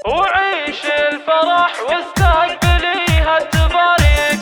وعيش الفرح واستقبليها التباريك.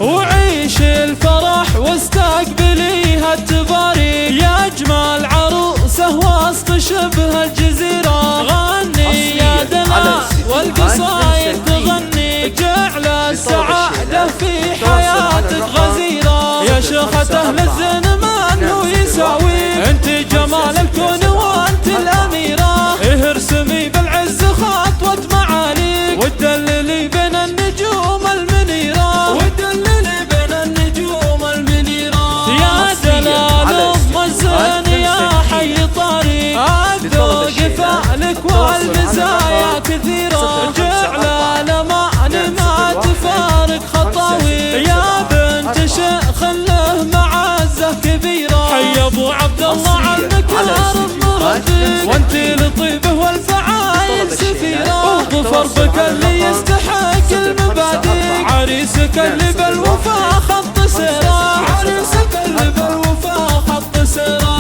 وعيش الفرح واستقبليها التباريك، يا اجمل عروسه وسط شبه الجزيره. غني يا دلال والقصايد تغني، جعل السعاده في حياتك غزيره. يا شيخة اهل الزين من هو يساويك، انت جمال الكون وانت الاميره. ارسمي بالعز خطوه معاليك، وتدللي بين النجوم المنيره، وتدللي بين النجوم المنيره. يا دلال ام الزين يا حي طريق، الذوق فعلك والمزايا كثيره. جعل الامان ما تفارق خطاوي، يا بنت شيخ له معزه كبيره. حي ابو عبد الله عنك ارض مربيك، وانت لطيبه والفعايل سفيره. وظفر بك اللي يستحق المبادئ، عريسك اللي بالوفا خط سيره، عريسك اللي بالوفا خط سيره.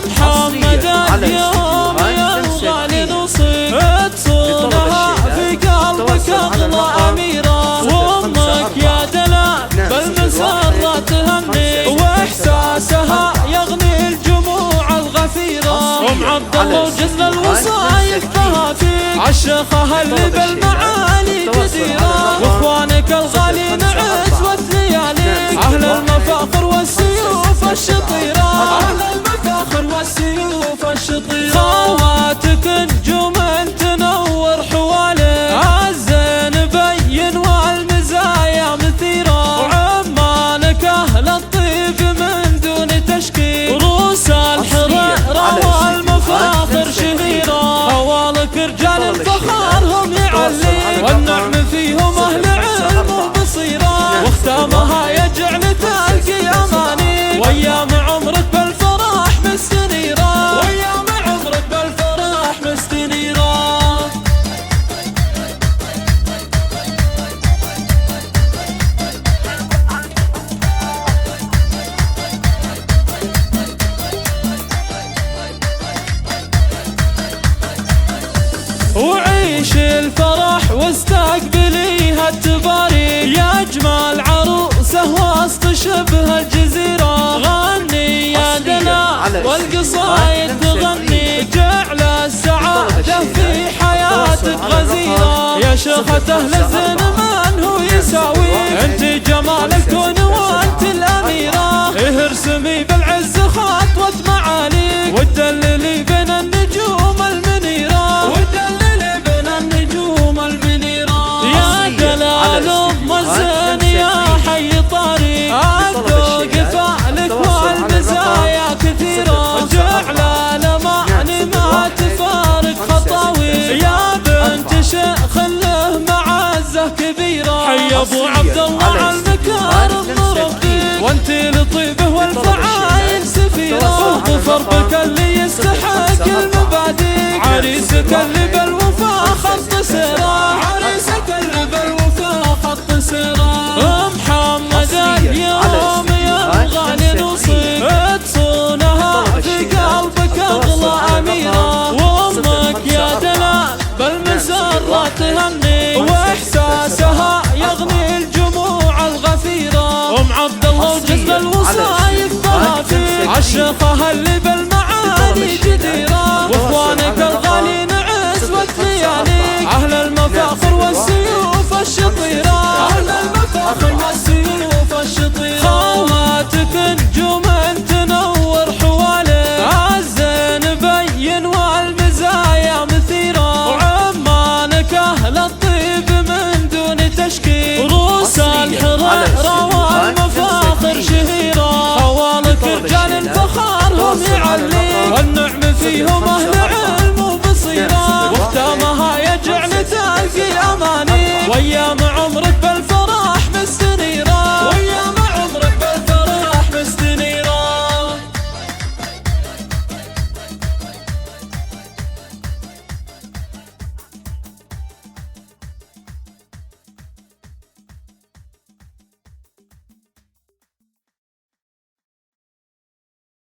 محمد اليوم يا الغالي نصيب، تصونها في قلبك اغلى اميره. وامك يا دلال بالمسره تهني، واحساسها يغني الجموع الغفيره. ام عبد الله وجزل الوصايف بها فيك، عالشيخه اللي بالمعالي جديره. واخوانك الغالين عزوة لياليك، اهل المفاخر والسيوف الشطيره، اهل المفاخر والسيوف الشطيره. خواتك نجوم تنور حواليك، الزين بين والمزايا مثيره. وعمالك اهل الطيب من دون تشكيل، روس الحريره والمفاخر شهيره. خوالك رجال الفخار هم يعليك، والنعم فيهم اهل علم وبصيره. واختامها يجعل تلقي امانيك، وايام عمرك بالفرح مستنيره، وايام عمرك بالفرح مستنيره. وعيش الفرح واستقبليها التباريك، يا اجمل عروسه وسط شبه الجزيره. غني يا دلال والقصايد تغني، جعل السعاده في حياتك غزيره. يا شيخة اهل الزين من هو يساويك، انت جمال الكون وانت الاميره. ارسمي بالعز خطوه معاليك، وتدللي بين النجوم المنيره، وتدللي بين النجوم المنيره. يا دلال ام الزين يا حي طريق، الذوق فعلك والمزايا كثيره. جعل الامان ما تفارق خطاوي، يا بنت شيخ له معزه كبيره. حي ابو عبد الله عنك ارض مربيك، وانت لطيبه والفعايل سفيره. وظفر بك اللي يستحق المبادئ، عريسك اللي بالوفا خط سيره، عريسك اللي بالوفا خط سيره. محمد اليوم يا الغالي نصيب، تصونها في قلبك اغلى اميره. وامك يا دلال بالمسره تهني، واحساسها يغني الجموع الغفيره. ام عبد الله وجزل الوصايف بها فيك، عالشيخه اللي بالمعالي جديره. واخوانك الغالين عزوة لياليك، اهل المفاخر والسيوف الشطيره، اهل المفاخر والسيوف الشطيره. خواتك نجوم تنور حواليك، الزين بين والمزايا مثيره. وعمالك اهل الطيب من دون تشكيل، روس الحريره والمفاخر شهيره. خوالك رجال الفخار هم يعليك، والنعم فيهم اهل